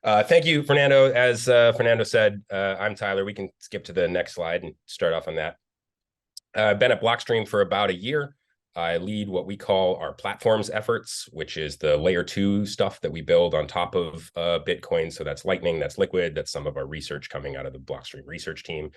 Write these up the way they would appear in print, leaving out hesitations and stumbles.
Thank you, Fernando. As Fernando said, I'm Tyler. We can skip to the next slide and start off on that. I've been at Blockstream for about a year. I lead what we call our platforms efforts, which is the layer 2 stuff that we build on top of Bitcoin. So that's Lightning, that's Liquid, that's some of our research coming out of the Blockstream research team.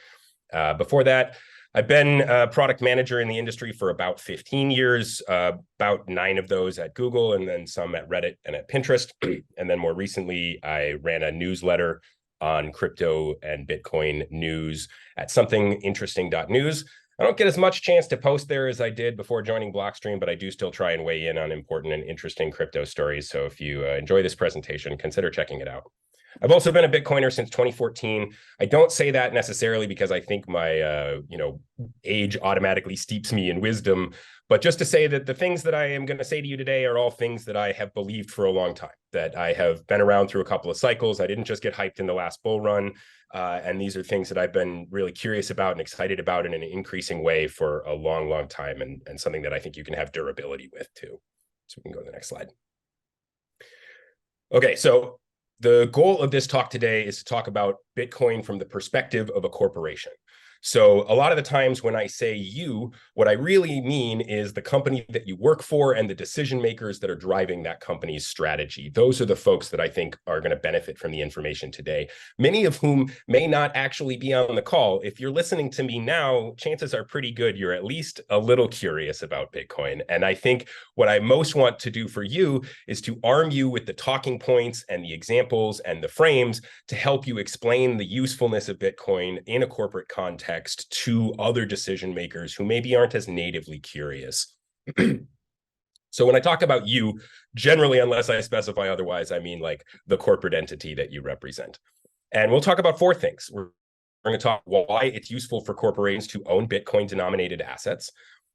Before that, I've been a product manager in the industry for about 15 years, about 9 of those at Google, and then some at Reddit and at Pinterest. And then more recently, I ran a newsletter on crypto and Bitcoin news at somethinginteresting.news. I don't get as much chance to post there as I did before joining Blockstream, but I do still try and weigh in on important and interesting crypto stories. So if you enjoy this presentation, consider checking it out. I've also been a Bitcoiner since 2014. I don't say that necessarily because I think my age automatically steeps me in wisdom, but just to say that the things that I am going to say to you today are all things that I have believed for a long time, that I have been around through a couple of cycles. I didn't just get hyped in the last bull run. And these are things that I've been really curious about and excited about in an increasing way for a long, long time, and something that I think you can have durability with too. So we can go to the next slide. Okay, so the goal of this talk today is to talk about Bitcoin from the perspective of a corporation. So a lot of the times when I say you, what I really mean is the company that you work for and the decision makers that are driving that company's strategy. Those are the folks that I think are going to benefit from the information today, many of whom may not actually be on the call. If you're listening to me now, chances are pretty good you're at least a little curious about Bitcoin. And I think what I most want to do for you is to arm you with the talking points and the examples and the frames to help you explain the usefulness of Bitcoin in a corporate context to other decision makers who maybe aren't as natively curious. So when I talk about you, generally, unless I specify otherwise, I mean like the corporate entity that you represent. And we'll talk about 4 things. We're going to talk why it's useful for corporations to own Bitcoin denominated assets.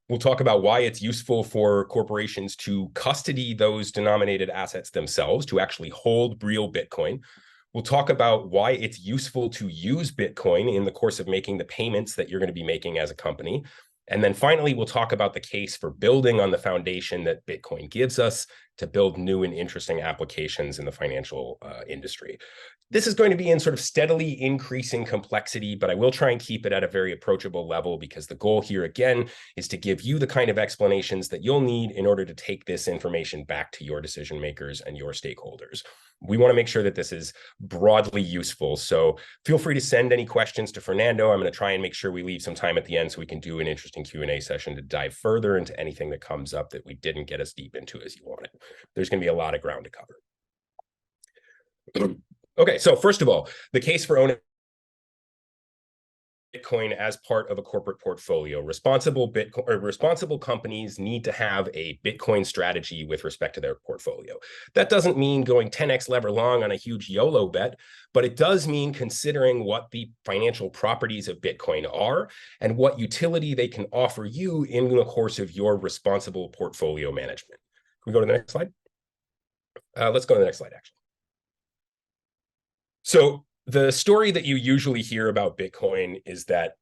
We'll talk about why it's useful for corporations to custody those denominated assets themselves, to actually hold real Bitcoin. We'll talk about why it's useful to use Bitcoin in the course of making the payments that you're going to be making as a company. And then finally, we'll talk about the case for building on the foundation that Bitcoin gives us to build new and interesting applications in the financial industry. This is going to be in sort of steadily increasing complexity, but I will try and keep it at a very approachable level because the goal here, again, is to give you the kind of explanations that you'll need in order to take this information back to your decision makers and your stakeholders. We want to make sure that this is broadly useful. So feel free to send any questions to Fernando. I'm going to try and make sure we leave some time at the end so we can do an interesting Q&A session to dive further into anything that comes up that we didn't get as deep into as you wanted. There's going to be a lot of ground to cover. Okay, so first of all, the case for owning Bitcoin as part of a corporate portfolio. Responsible companies need to have a Bitcoin strategy with respect to their portfolio. That doesn't mean going 10x lever long on a huge YOLO bet, but it does mean considering what the financial properties of Bitcoin are and what utility they can offer you in the course of your responsible portfolio management. Can we go to the next slide? Let's go to the next slide, actually. So the story that you usually hear about Bitcoin is that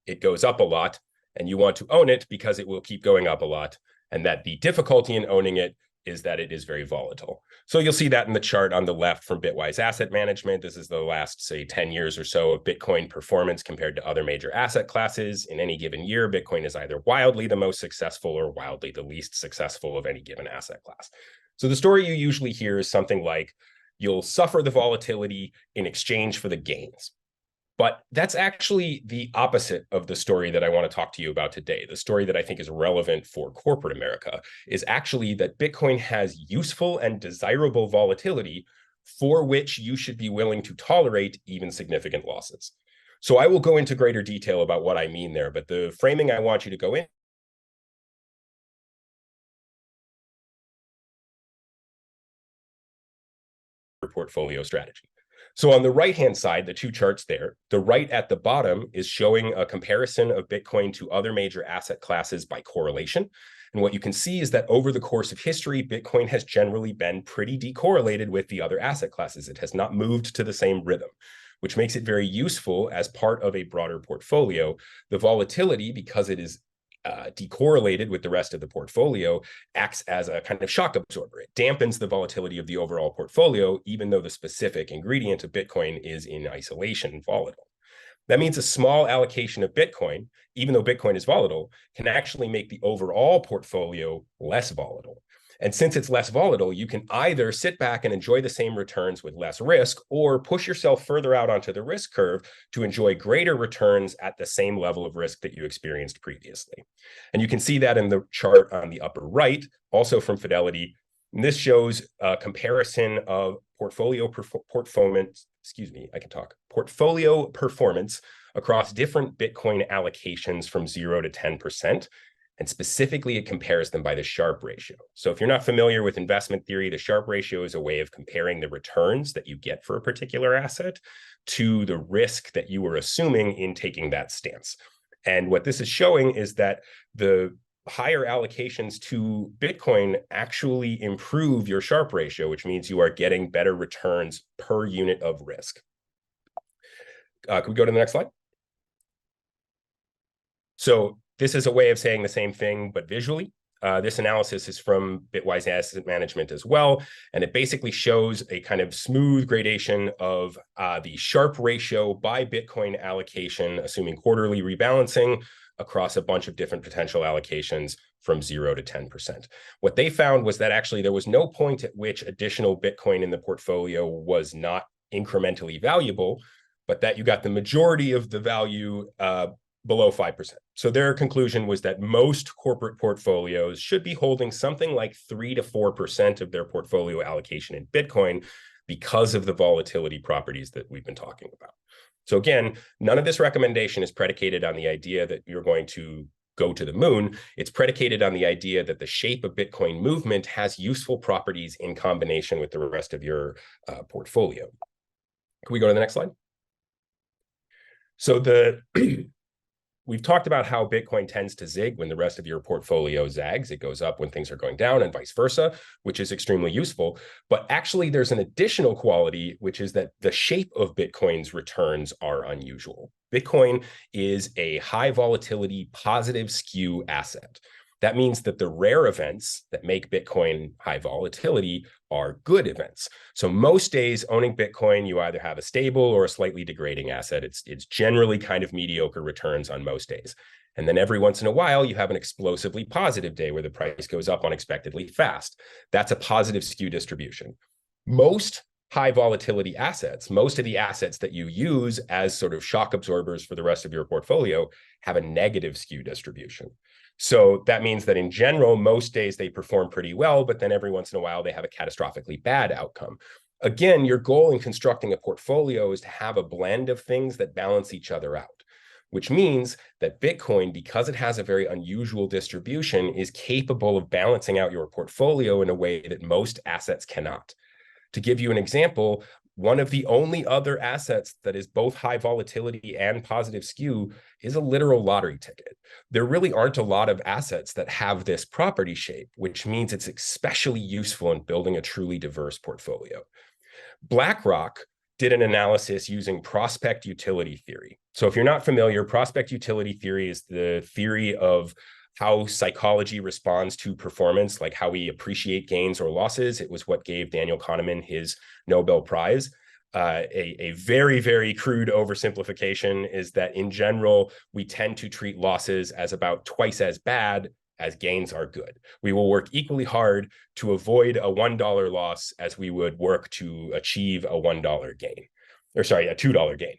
it goes up a lot and you want to own it because it will keep going up a lot, and that the difficulty in owning it is that it is very volatile. So you'll see that in the chart on the left from Bitwise Asset Management. This is the last, say, 10 years or so of Bitcoin performance compared to other major asset classes. In any given year, Bitcoin is either wildly the most successful or wildly the least successful of any given asset class. So the story you usually hear is something like, you'll suffer the volatility in exchange for the gains. But that's actually the opposite of the story that I want to talk to you about today. The story that I think is relevant for corporate America is actually that Bitcoin has useful and desirable volatility for which you should be willing to tolerate even significant losses. So I will go into greater detail about what I mean there, but the framing I want you to go in portfolio strategy. So on the right-hand side, the 2 charts there, the right at the bottom is showing a comparison of Bitcoin to other major asset classes by correlation. And what you can see is that over the course of history, Bitcoin has generally been pretty decorrelated with the other asset classes. It has not moved to the same rhythm, which makes it very useful as part of a broader portfolio. The volatility, because it is decorrelated with the rest of the portfolio, acts as a kind of shock absorber. It dampens the volatility of the overall portfolio, even though the specific ingredient of Bitcoin is in isolation volatile. That means a small allocation of Bitcoin, even though Bitcoin is volatile, can actually make the overall portfolio less volatile. And since it's less volatile, you can either sit back and enjoy the same returns with less risk, or push yourself further out onto the risk curve to enjoy greater returns at the same level of risk that you experienced previously. And you can see that in the chart on the upper right, also from Fidelity. And this shows a comparison of portfolio performance across different Bitcoin allocations from 0 to 10%. And specifically, it compares them by the Sharpe ratio. So if you're not familiar with investment theory, the Sharpe ratio is a way of comparing the returns that you get for a particular asset to the risk that you were assuming in taking that stance. And what this is showing is that the higher allocations to Bitcoin actually improve your Sharpe ratio, which means you are getting better returns per unit of risk. Can we go to the next slide? So this is a way of saying the same thing, but visually. This analysis is from Bitwise Asset Management as well, and it basically shows a kind of smooth gradation of the Sharpe ratio by Bitcoin allocation, assuming quarterly rebalancing across a bunch of different potential allocations from 0 to 10%. What they found was that actually there was no point at which additional Bitcoin in the portfolio was not incrementally valuable, but that you got the majority of the value below 5%. So their conclusion was that most corporate portfolios should be holding something like 3 to 4% of their portfolio allocation in Bitcoin because of the volatility properties that we've been talking about. So again, none of this recommendation is predicated on the idea that you're going to go to the moon. It's predicated on the idea that the shape of Bitcoin movement has useful properties in combination with the rest of your portfolio. Can we go to the next slide? So we've talked about how Bitcoin tends to zig when the rest of your portfolio zags. It goes up when things are going down and vice versa, which is extremely useful. But actually, there's an additional quality, which is that the shape of Bitcoin's returns are unusual. Bitcoin is a high volatility, positive skew asset. That means that the rare events that make Bitcoin high volatility are good events. So most days owning Bitcoin, you either have a stable or a slightly degrading asset. It's generally kind of mediocre returns on most days. And then every once in a while, you have an explosively positive day where the price goes up unexpectedly fast. That's a positive skew distribution. Most high volatility assets, most of the assets that you use as sort of shock absorbers for the rest of your portfolio, have a negative skew distribution. So that means that in general, most days they perform pretty well, but then every once in a while they have a catastrophically bad outcome. Again, your goal in constructing a portfolio is to have a blend of things that balance each other out, which means that Bitcoin, because it has a very unusual distribution, is capable of balancing out your portfolio in a way that most assets cannot. To give you an example, one of the only other assets that is both high volatility and positive skew is a literal lottery ticket. There really aren't a lot of assets that have this property shape, which means it's especially useful in building a truly diverse portfolio. BlackRock did an analysis using prospect utility theory. So if you're not familiar, prospect utility theory is the theory of how psychology responds to performance, like how we appreciate gains or losses. It was what gave Daniel Kahneman his Nobel Prize. A very, very crude oversimplification is that in general, we tend to treat losses as about twice as bad as gains are good. We will work equally hard to avoid a $1 loss as we would work to achieve a $1 gain, or sorry, a $2 gain.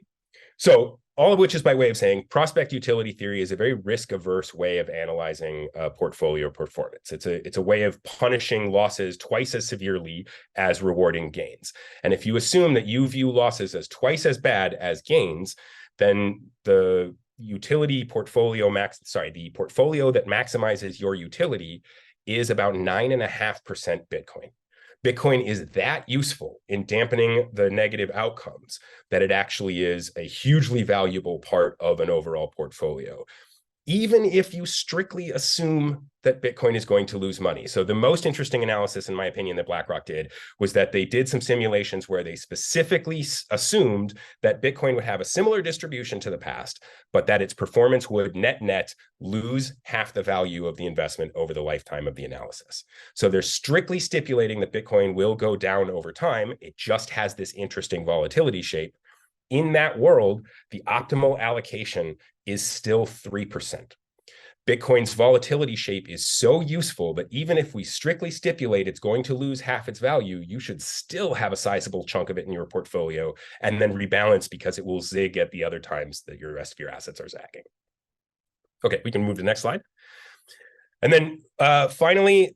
So all of which is by way of saying prospect utility theory is a very risk-averse way of analyzing portfolio performance. It's a way of punishing losses twice as severely as rewarding gains. And if you assume that you view losses as twice as bad as gains, then the portfolio that maximizes your utility is about 9.5% Bitcoin. Bitcoin is that useful in dampening the negative outcomes that it actually is a hugely valuable part of an overall portfolio. even if you strictly assume that Bitcoin is going to lose money. So the most interesting analysis, in my opinion, that BlackRock did was that they did some simulations where they specifically assumed that Bitcoin would have a similar distribution to the past, but that its performance would net lose half the value of the investment over the lifetime of the analysis. So they're strictly stipulating that Bitcoin will go down over time. It just has this interesting volatility shape. In that world, the optimal allocation is still 3%. Bitcoin's volatility shape is so useful that even if we strictly stipulate it's going to lose half its value, you should still have a sizable chunk of it in your portfolio and then rebalance because it will zig at the other times that your rest of your assets are zagging. Okay, we can move to the next slide. And then finally,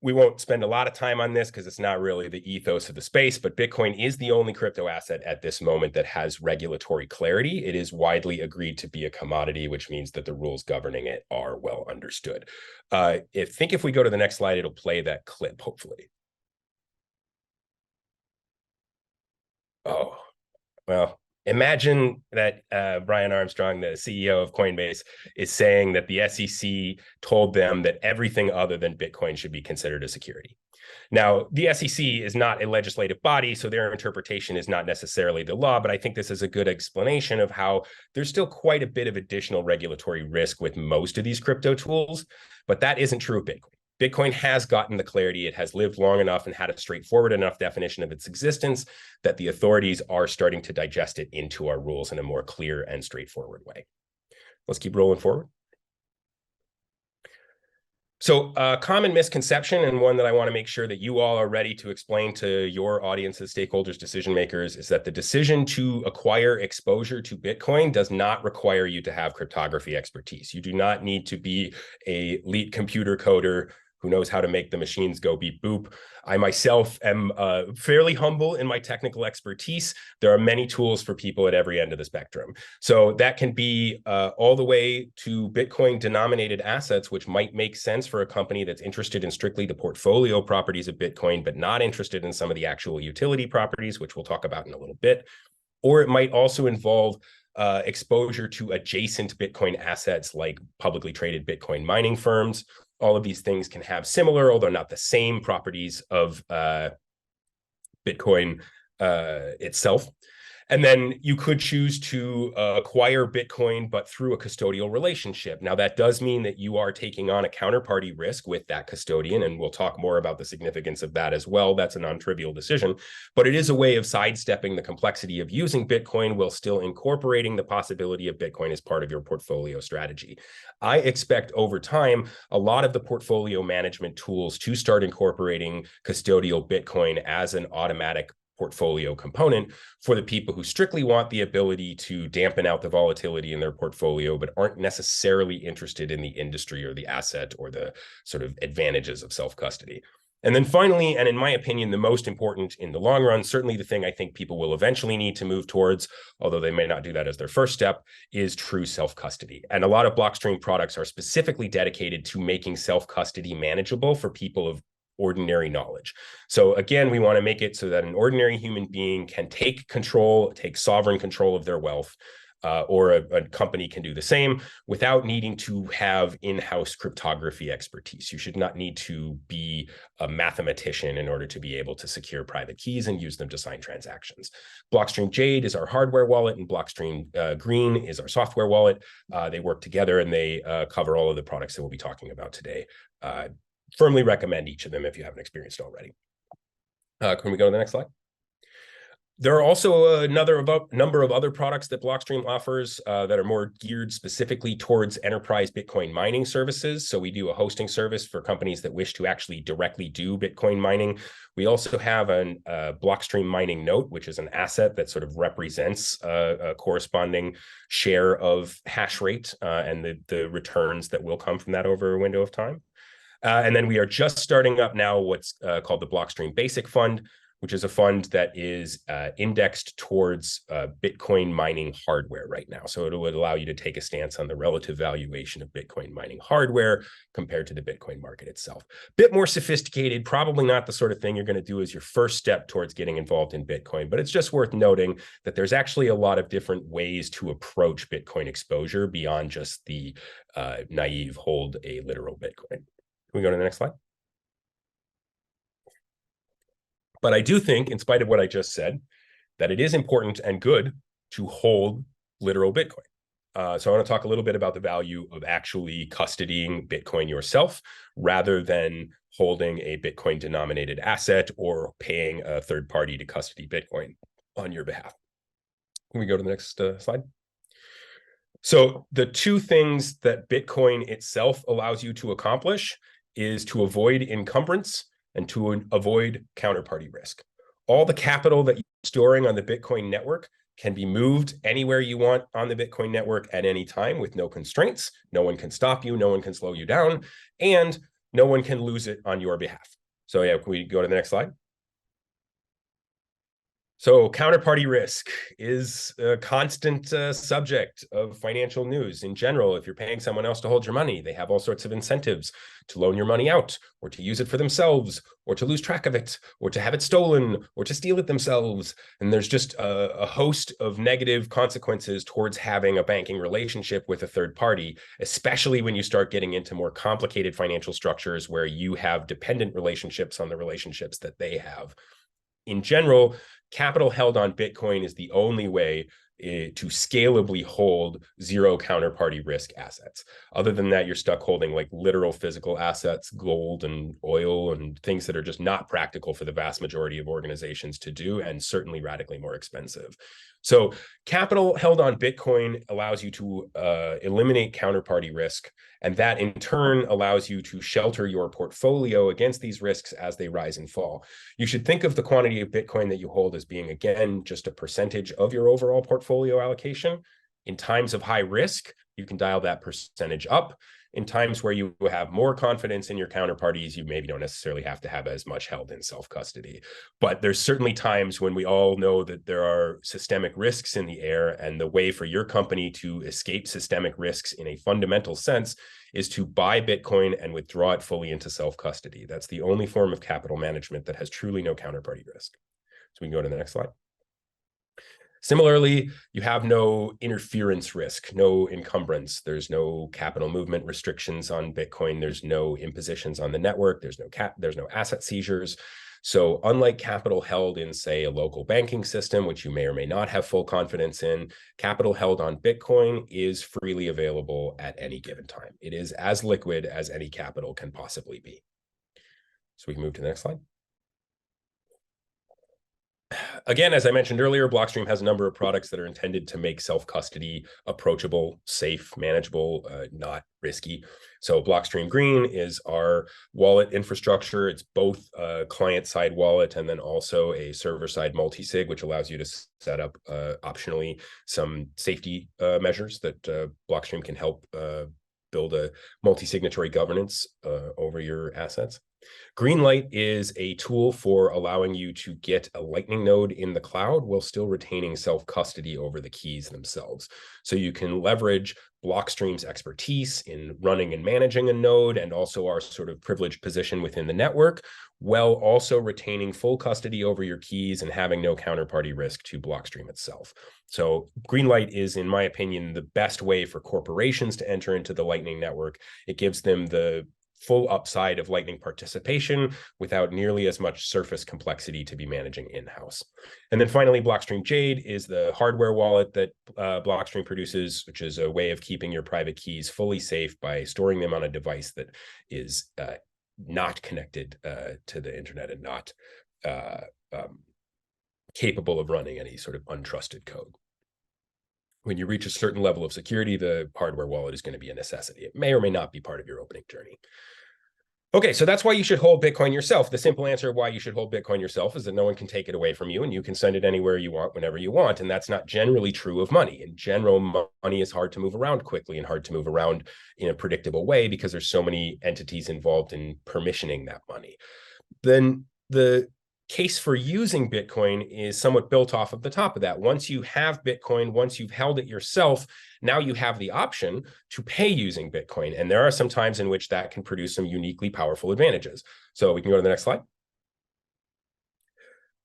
we won't spend a lot of time on this because it's not really the ethos of the space, but Bitcoin is the only crypto asset at this moment that has regulatory clarity. It is widely agreed to be a commodity, which means that the rules governing it are well understood. If we go to the next slide, it'll play that clip, hopefully. Oh, well, imagine that Brian Armstrong, the CEO of Coinbase, is saying that the SEC told them that everything other than Bitcoin should be considered a security. Now, the SEC is not a legislative body, so their interpretation is not necessarily the law, but I think this is a good explanation of how there's still quite a bit of additional regulatory risk with most of these crypto tools, but that isn't true of Bitcoin. Bitcoin has gotten the clarity. It has lived long enough and had a straightforward enough definition of its existence that the authorities are starting to digest it into our rules in a more clear and straightforward way. Let's keep rolling forward. So a common misconception, and one that I want to make sure that you all are ready to explain to your audiences, stakeholders, decision makers, is that the decision to acquire exposure to Bitcoin does not require you to have cryptography expertise. You do not need to be an elite computer coder who knows how to make the machines go beep boop. I myself am fairly humble in my technical expertise. There are many tools for people at every end of the spectrum. So that can be all the way to Bitcoin denominated assets, which might make sense for a company that's interested in strictly the portfolio properties of Bitcoin, but not interested in some of the actual utility properties, which we'll talk about in a little bit. Or it might also involve exposure to adjacent Bitcoin assets like publicly traded Bitcoin mining firms. All of these things can have similar, although not the same, properties of Bitcoin itself. And then you could choose to acquire Bitcoin, but through a custodial relationship. Now, that does mean that you are taking on a counterparty risk with that custodian, and we'll talk more about the significance of that as well. That's a non-trivial decision, but it is a way of sidestepping the complexity of using Bitcoin while still incorporating the possibility of Bitcoin as part of your portfolio strategy. I expect over time, a lot of the portfolio management tools to start incorporating custodial Bitcoin as an automatic portfolio component for the people who strictly want the ability to dampen out the volatility in their portfolio, but aren't necessarily interested in the industry or the asset or the sort of advantages of self-custody. And then finally, and in my opinion, the most important in the long run, certainly the thing I think people will eventually need to move towards, although they may not do that as their first step, is true self-custody. And a lot of Blockstream products are specifically dedicated to making self-custody manageable for people of ordinary knowledge. So again, we want to make it so that an ordinary human being can take sovereign control of their wealth, or a company can do the same without needing to have in-house cryptography expertise. You should not need to be a mathematician in order to be able to secure private keys and use them to sign transactions. Blockstream Jade is our hardware wallet, and Blockstream Green is our software wallet. They work together, and they cover all of the products that we'll be talking about today. Firmly recommend each of them if you haven't experienced already. Can we go to the next slide? There are also a number of other products that Blockstream offers that are more geared specifically towards enterprise Bitcoin mining services. So we do a hosting service for companies that wish to actually directly do Bitcoin mining. We also have a Blockstream mining note, which is an asset that sort of represents a corresponding share of hash rate and the returns that will come from that over a window of time. And then we are just starting up now what's called the Blockstream Basic Fund, which is a fund that is indexed towards Bitcoin mining hardware right now. So it would allow you to take a stance on the relative valuation of Bitcoin mining hardware compared to the Bitcoin market itself. Bit more sophisticated, probably not the sort of thing you're going to do as your first step towards getting involved in Bitcoin, but it's just worth noting that there's actually a lot of different ways to approach Bitcoin exposure beyond just the naive hold a literal Bitcoin. Can we go to the next slide? But I do think, in spite of what I just said, that it is important and good to hold literal Bitcoin. So I want to talk a little bit about the value of actually custodying Bitcoin yourself rather than holding a Bitcoin denominated asset or paying a third party to custody Bitcoin on your behalf. Can we go to the next slide? So the two things that Bitcoin itself allows you to accomplish is to avoid encumbrance and to avoid counterparty risk. All the capital that you're storing on the Bitcoin network can be moved anywhere you want on the Bitcoin network at any time with no constraints. No one can stop you, no one can slow you down, and no one can lose it on your behalf. So yeah, can we go to the next slide? So counterparty risk is a constant subject of financial news in general. If you're paying someone else to hold your money, they have all sorts of incentives to loan your money out or to use it for themselves or to lose track of it or to have it stolen or to steal it themselves. And there's just a host of negative consequences towards having a banking relationship with a third party, especially when you start getting into more complicated financial structures where you have dependent relationships on the relationships that they have. In general, capital held on Bitcoin is the only way to scalably hold zero counterparty risk assets. Other than that, you're stuck holding like literal physical assets, gold and oil and things that are just not practical for the vast majority of organizations to do, and certainly radically more expensive. So capital held on Bitcoin allows you to eliminate counterparty risk, and that in turn allows you to shelter your portfolio against these risks as they rise and fall. You should think of the quantity of Bitcoin that you hold as being, again, just a percentage of your overall portfolio allocation. In times of high risk, you can dial that percentage up. In times where you have more confidence in your counterparties, you maybe don't necessarily have to have as much held in self-custody. But there's certainly times when we all know that there are systemic risks in the air, and the way for your company to escape systemic risks in a fundamental sense is to buy Bitcoin and withdraw it fully into self-custody. That's the only form of capital management that has truly no counterparty risk. So we can go to the next slide. Similarly, you have no interference risk, no encumbrance. There's no capital movement restrictions on Bitcoin. There's no impositions on the network. There's no asset seizures. So unlike capital held in, say, a local banking system, which you may or may not have full confidence in, capital held on Bitcoin is freely available at any given time. It is as liquid as any capital can possibly be. So we can move to the next slide. Again, as I mentioned earlier, Blockstream has a number of products that are intended to make self-custody approachable, safe, manageable, not risky. So Blockstream Green is our wallet infrastructure. It's both a client-side wallet and then also a server-side multi-sig, which allows you to set up optionally some safety measures that Blockstream can help build a multi-signatory governance over your assets. Greenlight is a tool for allowing you to get a Lightning node in the cloud while still retaining self-custody over the keys themselves. So you can leverage Blockstream's expertise in running and managing a node and also our sort of privileged position within the network, while also retaining full custody over your keys and having no counterparty risk to Blockstream itself. So Greenlight is, in my opinion, the best way for corporations to enter into the Lightning Network. It gives them the full upside of Lightning participation without nearly as much surface complexity to be managing in-house. And then finally, Blockstream Jade is the hardware wallet that Blockstream produces, which is a way of keeping your private keys fully safe by storing them on a device that is not connected to the internet and not capable of running any sort of untrusted code. When you reach a certain level of security, the hardware wallet is going to be a necessity. It may or may not be part of your opening journey. Okay, so that's why you should hold Bitcoin yourself. The simple answer of why you should hold Bitcoin yourself is that no one can take it away from you and you can send it anywhere you want, whenever you want. And that's not generally true of money. In general, money is hard to move around quickly and hard to move around in a predictable way because there's so many entities involved in permissioning that money. Then the case for using Bitcoin is somewhat built off of the top of that. Once you have Bitcoin, once you've held it yourself, now you have the option to pay using Bitcoin. And there are some times in which that can produce some uniquely powerful advantages. So we can go to the next slide.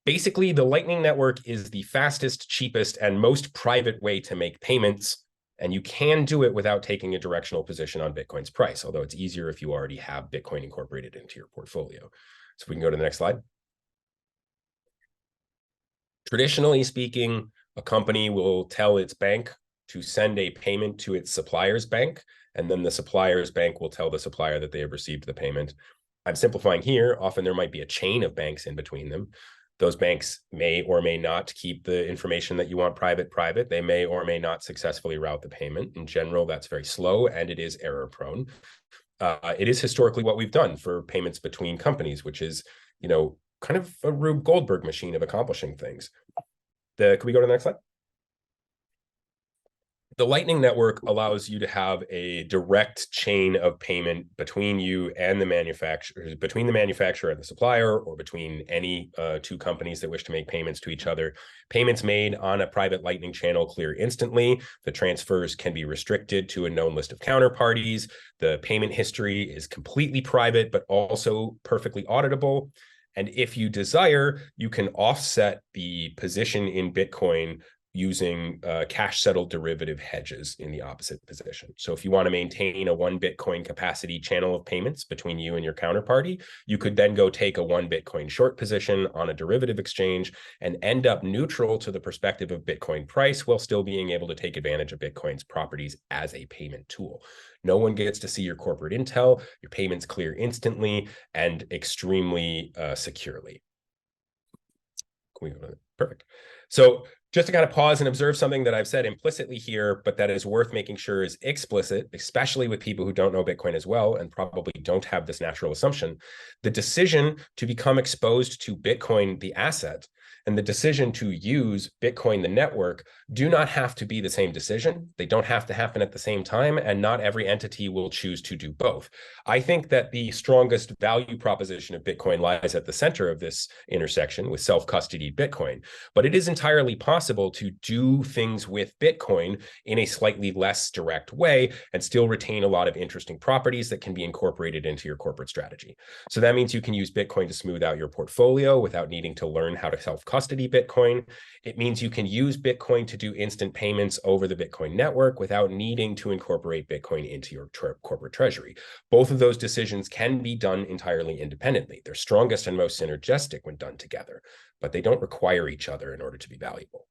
Basically, the Lightning Network is the fastest, cheapest, and most private way to make payments. And you can do it without taking a directional position on Bitcoin's price, although it's easier if you already have Bitcoin incorporated into your portfolio. So we can go to the next slide. Traditionally speaking, a company will tell its bank to send a payment to its supplier's bank, and then the supplier's bank will tell the supplier that they have received the payment. I'm simplifying here. Often there might be a chain of banks in between them. Those banks may or may not keep the information that you want private. They may or may not successfully route the payment. In general, that's very slow and it is error prone. It is historically what we've done for payments between companies, which is, kind of a Rube Goldberg machine of accomplishing things. Can we go to the next slide? The Lightning Network allows you to have a direct chain of payment between you and the manufacturer, between the manufacturer and the supplier, or between any two companies that wish to make payments to each other. Payments made on a private Lightning channel clear instantly. The transfers can be restricted to a known list of counterparties. The payment history is completely private, but also perfectly auditable. And if you desire, you can offset the position in Bitcoin using cash-settled derivative hedges in the opposite position. So if you want to maintain a 1 Bitcoin capacity channel of payments between you and your counterparty, you could then go take a 1 Bitcoin short position on a derivative exchange and end up neutral to the perspective of Bitcoin price while still being able to take advantage of Bitcoin's properties as a payment tool. No one gets to see your corporate intel. Your payments clear instantly and extremely securely. Perfect. So just to kind of pause and observe something that I've said implicitly here, but that is worth making sure is explicit, especially with people who don't know Bitcoin as well and probably don't have this natural assumption. The decision to become exposed to Bitcoin, the asset, and the decision to use Bitcoin, the network, do not have to be the same decision. They don't have to happen at the same time, and not every entity will choose to do both. I think that the strongest value proposition of Bitcoin lies at the center of this intersection with self-custodied Bitcoin, but it is entirely possible to do things with Bitcoin in a slightly less direct way and still retain a lot of interesting properties that can be incorporated into your corporate strategy. So that means you can use Bitcoin to smooth out your portfolio without needing to learn how to self-custody Bitcoin. It means you can use Bitcoin to do instant payments over the Bitcoin network without needing to incorporate Bitcoin into your corporate treasury. Both of those decisions can be done entirely independently. They're strongest and most synergistic when done together, but they don't require each other in order to be valuable.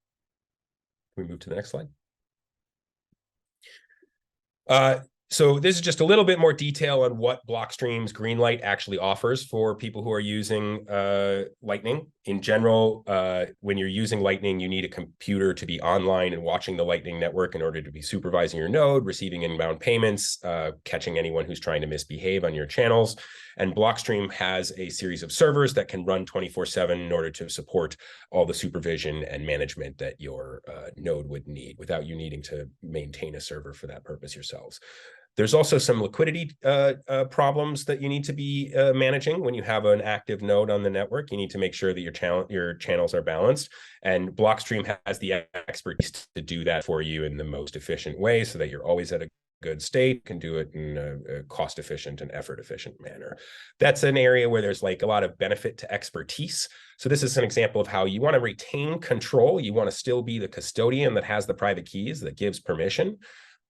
Can we move to the next slide? So this is just a little bit more detail on what Blockstream's Greenlight actually offers for people who are using Lightning. In general, when you're using Lightning, you need a computer to be online and watching the Lightning network in order to be supervising your node, receiving inbound payments, catching anyone who's trying to misbehave on your channels. And Blockstream has a series of servers that can run 24/7 in order to support all the supervision and management that your node would need without you needing to maintain a server for that purpose yourselves. There's also some liquidity problems that you need to be managing when you have an active node on the network. You need to make sure that your channels are balanced, and Blockstream has the expertise to do that for you in the most efficient way so that you're always at a good state, can do it in a cost-efficient and effort-efficient manner. That's an area where there's like a lot of benefit to expertise. So this is an example of how you want to retain control. You want to still be the custodian that has the private keys, that gives permission,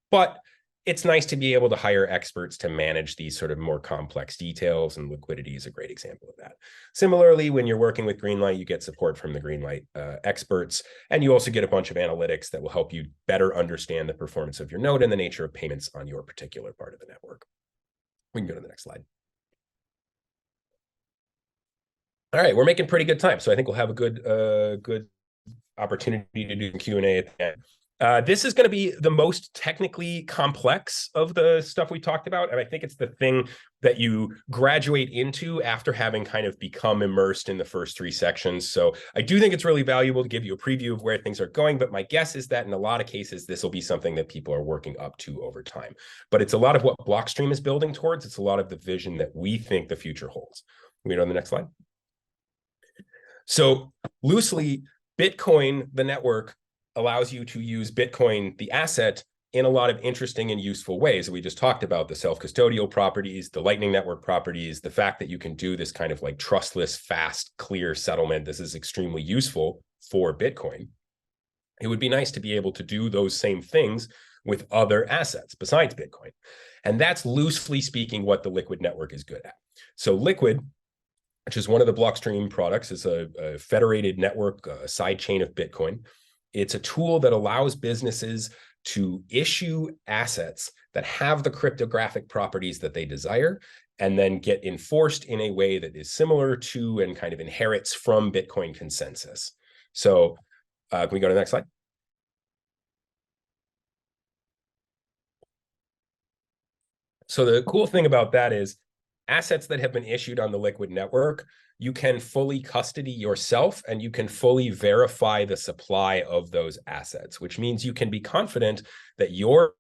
but it's nice to be able to hire experts to manage these sort of more complex details, and liquidity is a great example of that. Similarly, when you're working with Greenlight, you get support from the Greenlight experts, and you also get a bunch of analytics that will help you better understand the performance of your node and the nature of payments on your particular part of the network. We can go to the next slide. All right, we're making pretty good time, so I think we'll have a good opportunity to do Q&A at the end. This is going to be the most technically complex of the stuff we talked about, and I think it's the thing that you graduate into after having kind of become immersed in the first 3 sections. So I do think it's really valuable to give you a preview of where things are going, but my guess is that in a lot of cases, this will be something that people are working up to over time. But it's a lot of what Blockstream is building towards. It's a lot of the vision that we think the future holds. Can we go on the next slide? So loosely, Bitcoin, the network, allows you to use Bitcoin, the asset, in a lot of interesting and useful ways. We just talked about the self-custodial properties, the Lightning Network properties, the fact that you can do this kind of like trustless, fast, clear settlement. This is extremely useful for Bitcoin. It would be nice to be able to do those same things with other assets besides Bitcoin. And that's loosely speaking what the Liquid network is good at. So Liquid, which is one of the Blockstream products, is a federated network, a side chain of Bitcoin. It's a tool that allows businesses to issue assets that have the cryptographic properties that they desire and then get enforced in a way that is similar to and kind of inherits from Bitcoin consensus. So can we go to the next slide? So the cool thing about that is assets that have been issued on the Liquid network, you can fully custody yourself and you can fully verify the supply of those assets, which means you can be confident that your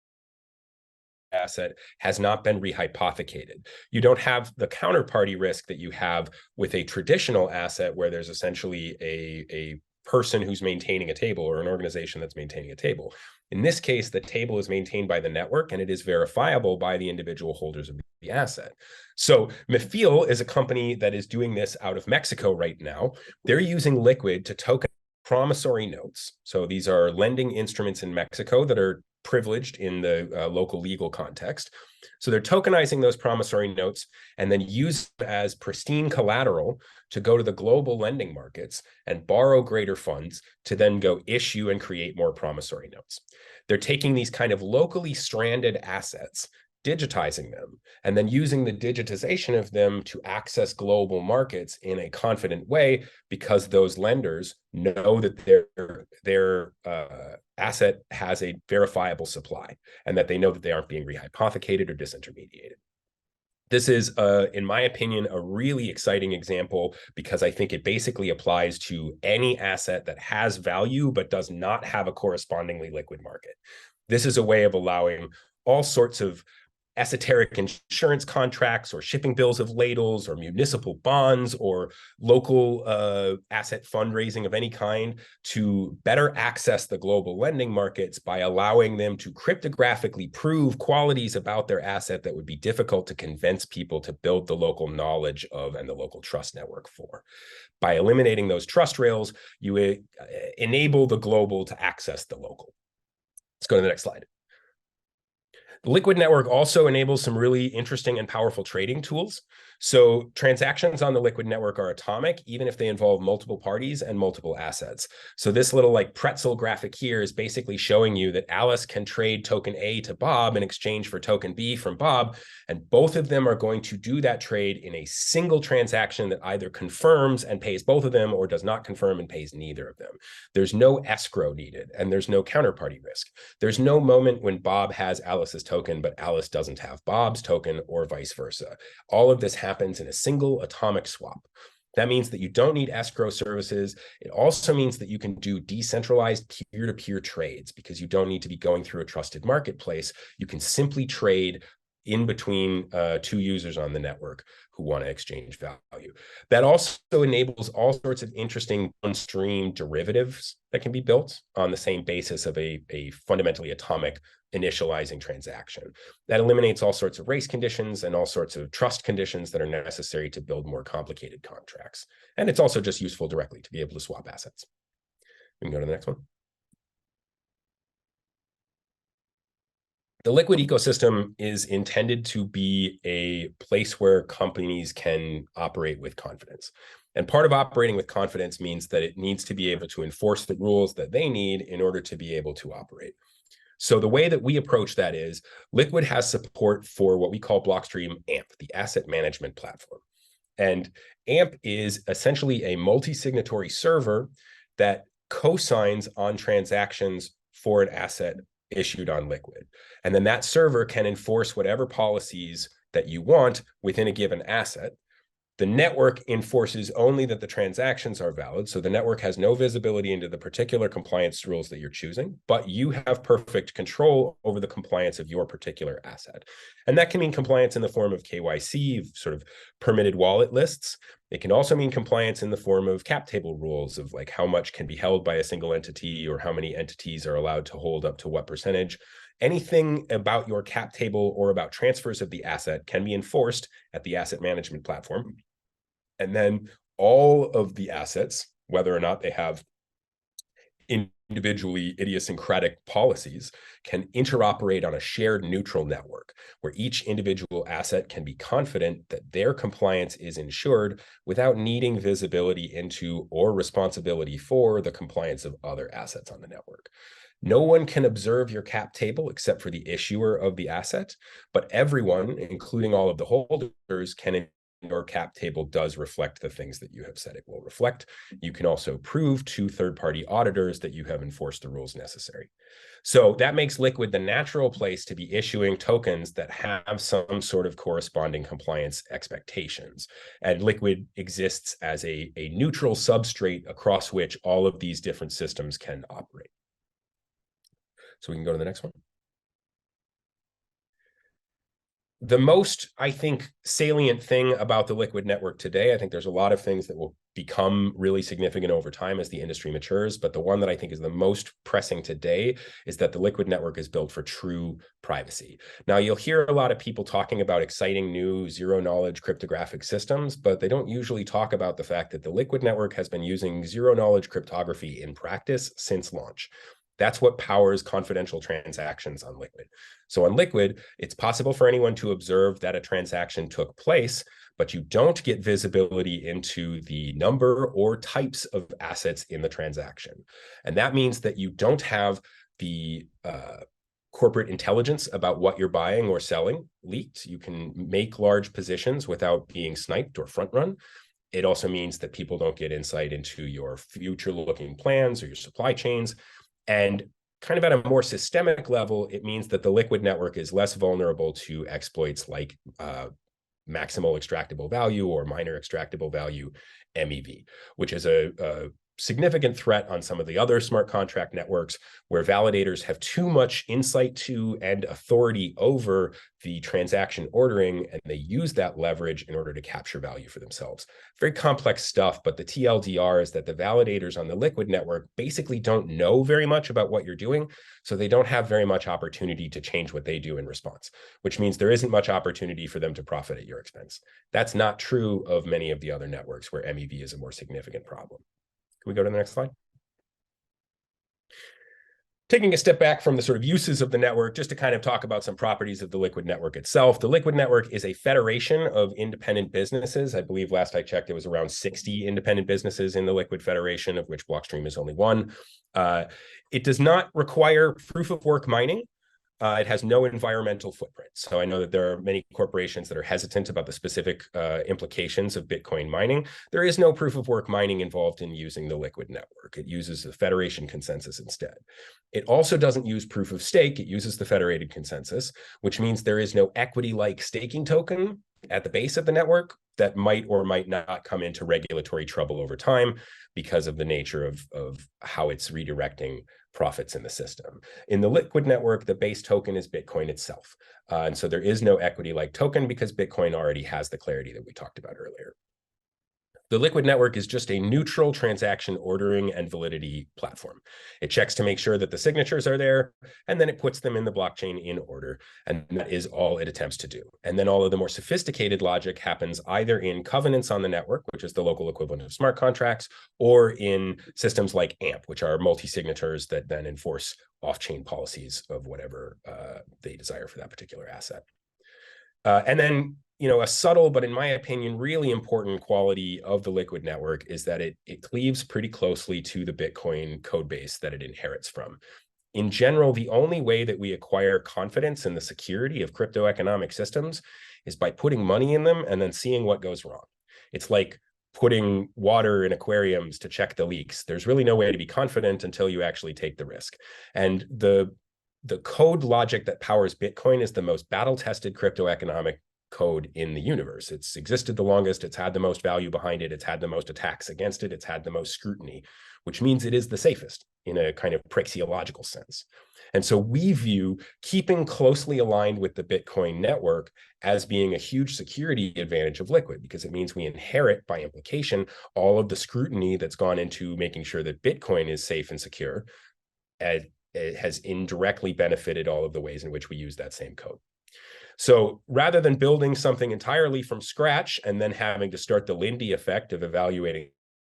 asset has not been rehypothecated. You don't have the counterparty risk that you have with a traditional asset where there's essentially a person who's maintaining a table or an organization that's maintaining a table. In this case, the table is maintained by the network and it is verifiable by the individual holders of the asset. So Mifil is a company that is doing this out of Mexico right now. They're using Liquid to token promissory notes. So these are lending instruments in Mexico that are privileged in the local legal context. So they're tokenizing those promissory notes and then use as pristine collateral to go to the global lending markets and borrow greater funds to then go issue and create more promissory notes. They're taking these kind of locally stranded assets, digitizing them, and then using the digitization of them to access global markets in a confident way because those lenders know that their asset has a verifiable supply and that they know that they aren't being rehypothecated or disintermediated. This is, in my opinion, a really exciting example because I think it basically applies to any asset that has value but does not have a correspondingly liquid market. This is a way of allowing all sorts of esoteric insurance contracts or shipping bills of ladles or municipal bonds or local asset fundraising of any kind to better access the global lending markets by allowing them to cryptographically prove qualities about their asset that would be difficult to convince people to build the local knowledge of and the local trust network for. By eliminating those trust rails, you enable the global to access the local. Let's go to the next slide. The Liquid network also enables some really interesting and powerful trading tools. So transactions on the Liquid network are atomic, even if they involve multiple parties and multiple assets. So this little like pretzel graphic here is basically showing you that Alice can trade token A to Bob in exchange for token B from Bob. And both of them are going to do that trade in a single transaction that either confirms and pays both of them or does not confirm and pays neither of them. There's no escrow needed and there's no counterparty risk. There's no moment when Bob has Alice's token, but Alice doesn't have Bob's token or vice versa. All of this happens in a single atomic swap. That means that you don't need escrow services. It also means that you can do decentralized peer-to-peer trades because you don't need to be going through a trusted marketplace. You can simply trade in between two users on the network who want to exchange value. That also enables all sorts of interesting downstream derivatives that can be built on the same basis of a fundamentally atomic initializing transaction. That eliminates all sorts of race conditions and all sorts of trust conditions that are necessary to build more complicated contracts. And it's also just useful directly to be able to swap assets. We can go to the next one. The Liquid ecosystem is intended to be a place where companies can operate with confidence. And part of operating with confidence means that it needs to be able to enforce the rules that they need in order to be able to operate. So the way that we approach that is Liquid has support for what we call Blockstream AMP, the asset management platform. And AMP is essentially a multi-signatory server that cosigns on transactions for an asset issued on Liquid. And then that server can enforce whatever policies that you want within a given asset. The network enforces only that the transactions are valid. So the network has no visibility into the particular compliance rules that you're choosing, but you have perfect control over the compliance of your particular asset. And that can mean compliance in the form of KYC, sort of permitted wallet lists. It can also mean compliance in the form of cap table rules of like how much can be held by a single entity or how many entities are allowed to hold up to what percentage. Anything about your cap table or about transfers of the asset can be enforced at the asset management platform. And then all of the assets, whether or not they have individually idiosyncratic policies, can interoperate on a shared neutral network where each individual asset can be confident that their compliance is ensured without needing visibility into or responsibility for the compliance of other assets on the network. No one can observe your cap table except for the issuer of the asset, but everyone, including all of the holders, can your cap table does reflect the things that you have said it will reflect. You can also prove to third-party auditors that you have enforced the rules necessary. So that makes Liquid the natural place to be issuing tokens that have some sort of corresponding compliance expectations. And Liquid exists as a neutral substrate across which all of these different systems can operate. So we can go to the next one. The most, I think, salient thing about the Liquid network today, I think there's a lot of things that will become really significant over time as the industry matures, but the one that I think is the most pressing today is that the Liquid network is built for true privacy. Now, you'll hear a lot of people talking about exciting new zero-knowledge cryptographic systems, but they don't usually talk about the fact that the Liquid network has been using zero-knowledge cryptography in practice since launch. That's what powers confidential transactions on Liquid. So on Liquid, it's possible for anyone to observe that a transaction took place, but you don't get visibility into the number or types of assets in the transaction. And that means that you don't have the corporate intelligence about what you're buying or selling leaked. You can make large positions without being sniped or front run. It also means that people don't get insight into your future-looking plans or your supply chains. And kind of at a more systemic level, it means that the Liquid network is less vulnerable to exploits like maximal extractable value or minor extractable value, MEV, which is a significant threat on some of the other smart contract networks where validators have too much insight to and authority over the transaction ordering, and they use that leverage in order to capture value for themselves. Very complex stuff, but the TLDR is that the validators on the Liquid network basically don't know very much about what you're doing, so they don't have very much opportunity to change what they do in response, which means there isn't much opportunity for them to profit at your expense. That's not true of many of the other networks where MEV is a more significant problem. Can we go to the next slide? Taking a step back from the sort of uses of the network, just to kind of talk about some properties of the Liquid network itself. The Liquid network is a federation of independent businesses. I believe last I checked, it was around 60 independent businesses in the Liquid Federation, of which Blockstream is only one. It does not require proof of work mining. It has no environmental footprint. So I know that there are many corporations that are hesitant about the specific implications of Bitcoin mining. There is no proof of work mining involved in using the Liquid network. It uses the Federation consensus instead. It also doesn't use proof of stake. It uses the federated consensus, which means there is no equity-like staking token at the base of the network that might or might not come into regulatory trouble over time because of the nature of how it's redirecting profits in the system. In the Liquid network, the base token is Bitcoin itself. And so there is no equity-like token because Bitcoin already has the clarity that we talked about earlier. The Liquid network is just a neutral transaction ordering and validity platform. It checks to make sure that the signatures are there, and then it puts them in the blockchain in order. And that is all it attempts to do. And then all of the more sophisticated logic happens either in covenants on the network, which is the local equivalent of smart contracts, or in systems like AMP, which are multi-signatures that then enforce off-chain policies of whatever they desire for that particular asset. And then, a subtle, but in my opinion, really important quality of the Liquid network is that it cleaves pretty closely to the Bitcoin code base that it inherits from. In general, the only way that we acquire confidence in the security of crypto economic systems is by putting money in them and then seeing what goes wrong. It's like putting water in aquariums to check the leaks. There's really no way to be confident until you actually take the risk. And the code logic that powers Bitcoin is the most battle-tested crypto economic code in the universe. It's existed the longest, it's had the most value behind it, it's had the most attacks against it, it's had the most scrutiny, which means it is the safest in a kind of praxeological sense. And so we view keeping closely aligned with the Bitcoin network as being a huge security advantage of Liquid, because it means we inherit, by implication, all of the scrutiny that's gone into making sure that Bitcoin is safe and secure. It has indirectly benefited all of the ways in which we use that same code. So rather than building something entirely from scratch and then having to start the Lindy effect of evaluating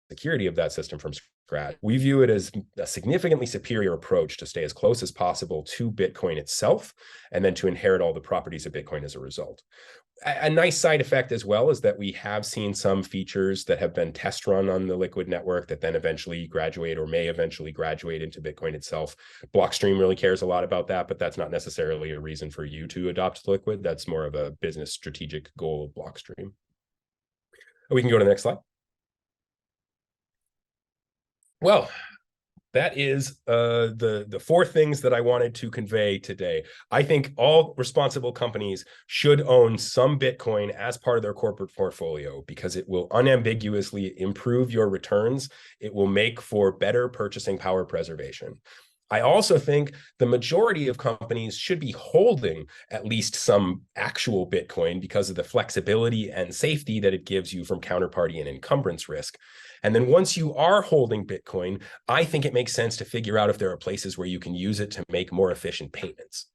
security of that system from scratch, we view it as a significantly superior approach to stay as close as possible to Bitcoin itself, and then to inherit all the properties of Bitcoin as a result. A nice side effect as well is that we have seen some features that have been test run on the Liquid network that then eventually graduate, or may eventually graduate, into Bitcoin itself. Blockstream really cares a lot about that, but that's not necessarily a reason for you to adopt Liquid. That's more of a business strategic goal of Blockstream. We can go to the next slide. Well, that is the four things that I wanted to convey today. I think all responsible companies should own some Bitcoin as part of their corporate portfolio, because it will unambiguously improve your returns. It will make for better purchasing power preservation. I also think the majority of companies should be holding at least some actual Bitcoin because of the flexibility and safety that it gives you from counterparty and encumbrance risk. And then once you are holding Bitcoin, I think it makes sense to figure out if there are places where you can use it to make more efficient payments.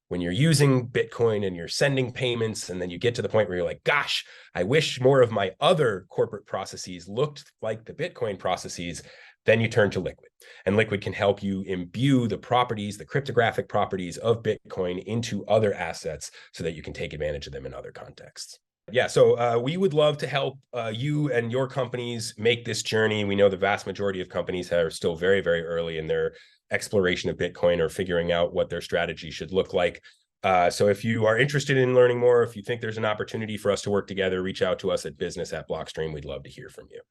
When you're using Bitcoin and you're sending payments, and then you get to the point where you're like, gosh, I wish more of my other corporate processes looked like the Bitcoin processes, then you turn to Liquid. And Liquid can help you imbue the properties, the cryptographic properties of Bitcoin into other assets so that you can take advantage of them in other contexts. Yeah, so we would love to help you and your companies make this journey. We know the vast majority of companies are still very, very early in their exploration of Bitcoin, or figuring out what their strategy should look like. So if you are interested in learning more, if you think there's an opportunity for us to work together, reach out to us at business@Blockstream. We'd love to hear from you.